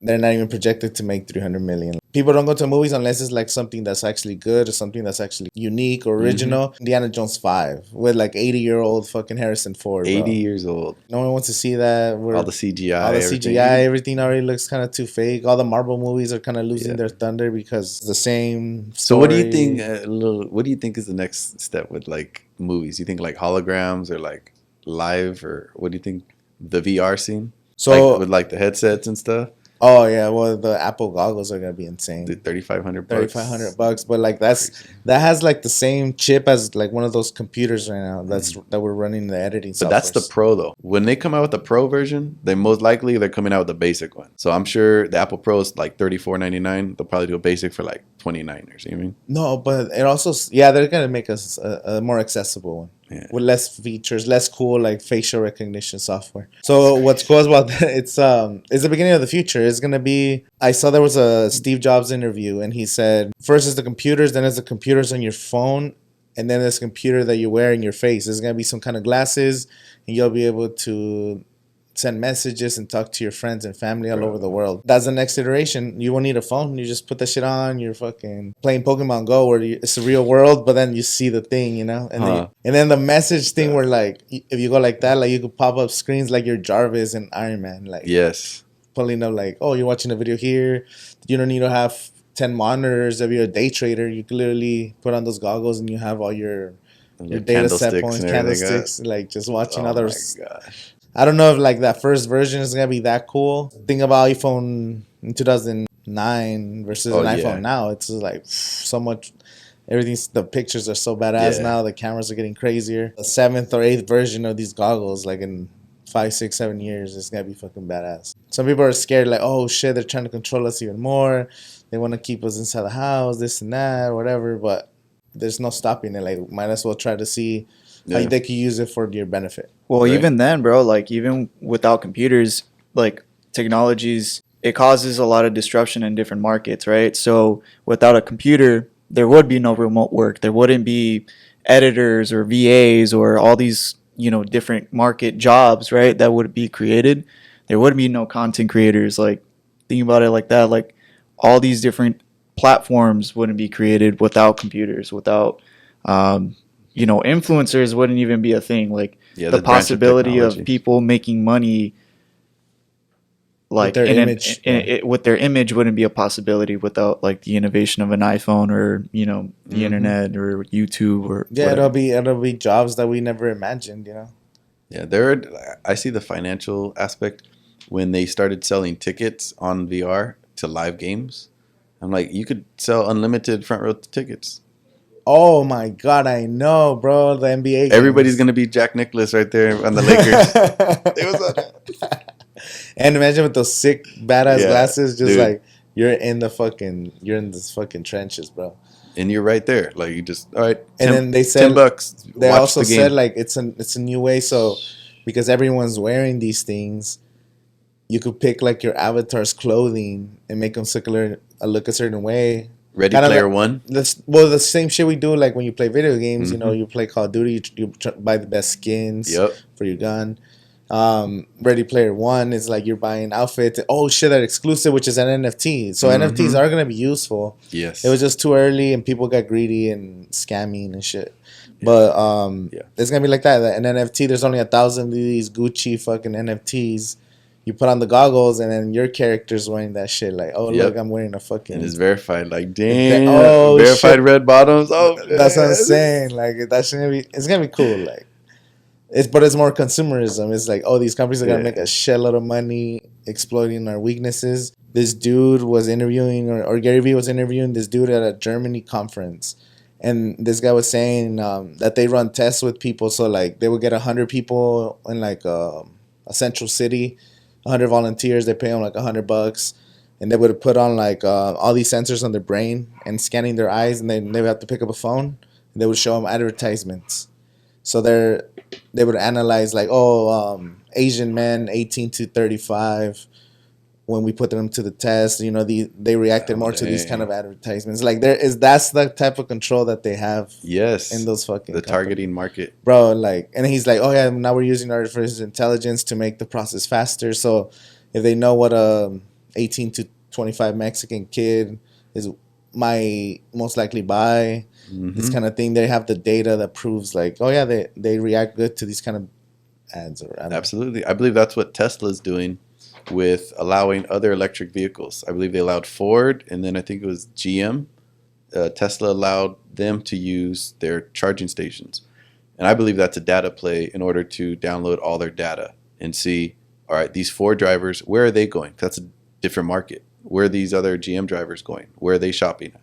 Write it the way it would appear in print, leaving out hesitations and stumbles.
they're not even projected to make 300 million. People don't go to movies unless it's like something that's actually good or something that's actually unique or original. Indiana Jones 5 with like 80-year-old fucking Harrison Ford, 80 bro. years old. No one wants to see that. All the CGI. All the everything. CGI, everything already looks kind of too fake. All the Marvel movies are kind of losing Yeah. their thunder because it's the same story. So what do you think? What do you think is the next step with like movies? You think like holograms or like live, or what do you think? The VR scene, So like with like the headsets and stuff. oh yeah, well the Apple goggles are gonna be insane. The $3,500. $3,500, but like that has like the same chip as like one of those computers right now that we're running the editing. But that's the Pro though. When they come out with the Pro version, they most likely they're coming out with the basic one. So I'm sure the Apple Pro is like $34.99. They'll probably do a basic for like $29. You know what I mean? No, but it also they're gonna make us a more accessible one. Yeah. With less features, less cool like facial recognition software. So what's cool about that? It's the beginning of the future. It's gonna be. I saw there was a Steve Jobs interview, and he said first is the computers, then it's the computers on your phone, and then this computer that you wear in your face. There's gonna be some kind of glasses, and you'll be able to send messages and talk to your friends and family all over the world. That's the next iteration. You won't need a phone. You just put that shit on. You're fucking playing Pokemon Go, where it's a real world, but then you see the thing, you know. And then the message thing, where like if you go like that, like you could pop up screens like you're Jarvis and Iron Man, like yes, pulling up like, oh, you're watching a video here. You don't need to have 10 monitors. If you're a day trader, you can literally put on those goggles and you have all your data set points, candlesticks, like just watching others. Oh my gosh. I don't know if like that first version is gonna be that cool. Think about iPhone in 2009 versus an iPhone now. It's just like so much. The pictures are so badass now. The cameras are getting crazier. The 7th or 8th version of these goggles, like in 5, 6, 7 years, it's gonna be fucking badass. Some people are scared, like, oh shit, they're trying to control us even more. They want to keep us inside the house, this and that, whatever. But there's no stopping it. Like, might as well try to see how they can use it for your benefit. Well, even then, bro, like even without computers, like technologies, it causes a lot of disruption in different markets, right? So without a computer, there would be no remote work. There wouldn't be editors or VAs or all these, different market jobs, right? That would be created. There would be no content creators. Like, think about it like that. Like, all these different platforms wouldn't be created without computers, without, influencers wouldn't even be a thing. Like, the possibility of people making money, like with their image, wouldn't be a possibility without like the innovation of an iPhone or the internet or YouTube or whatever. it'll be jobs that we never imagined. Yeah, I see the financial aspect when they started selling tickets on VR to live games. I'm like, you could sell unlimited front row tickets. Oh my god, I know, bro. The NBA games. Everybody's gonna be Jack Nicklaus right there on the Lakers. And imagine with those sick badass glasses, just like you're in this fucking trenches, bro. And you're right there, like you just all right. And then they said $10. They also said like it's a new way, so because everyone's wearing these things, you could pick like your avatar's clothing and make them look a certain way. Ready Player One. The same shit we do like when you play video games. Mm-hmm. You play Call of Duty, you buy the best skins for your gun. Ready Player One is like you're buying outfits. Oh shit, that exclusive, which is an NFT. So NFTs are gonna be useful. Yes. It was just too early and people got greedy and scamming and shit. But it's gonna be like that. An NFT, there's only 1,000 of these Gucci fucking NFTs. You put on the goggles and then your character's wearing that shit. Like, oh look, I'm wearing a fucking. And it's verified. Like, damn. Verified shit. Red bottoms. Oh, that's what I'm saying. Like, it's gonna be cool. Like. But it's more consumerism. It's like, oh, these companies are gonna make a shitload of money exploiting our weaknesses. This dude was interviewing, or Gary Vee was interviewing this dude at a Germany conference, and this guy was saying that they run tests with people. So like, they would get 100 people in like a central city, 100 volunteers. They pay them like $100, and they would put on like all these sensors on their brain and scanning their eyes, and they would have to pick up a phone. And they would show them advertisements. So they would analyze like, Asian men 18 to 35. When we put them to the test, they reacted more to these kind of advertisements. Like that's the type of control that they have. Yes. In those fucking the targeting market, bro. Like, and he's like, oh yeah, now we're using artificial intelligence to make the process faster. So if they know what 18 to 25 Mexican kid is my most likely buy. This Mhm. kind of thing. They have the data that proves like, oh yeah, they react good to these kind of ads. Or I don't know. Absolutely. I believe that's what Tesla's doing with allowing other electric vehicles. I believe they allowed Ford, and then I think it was GM. Tesla allowed them to use their charging stations. And I believe that's a data play in order to download all their data and see, all right, these Ford drivers, where are they going? That's a different market. Where are these other GM drivers going? Where are they shopping at?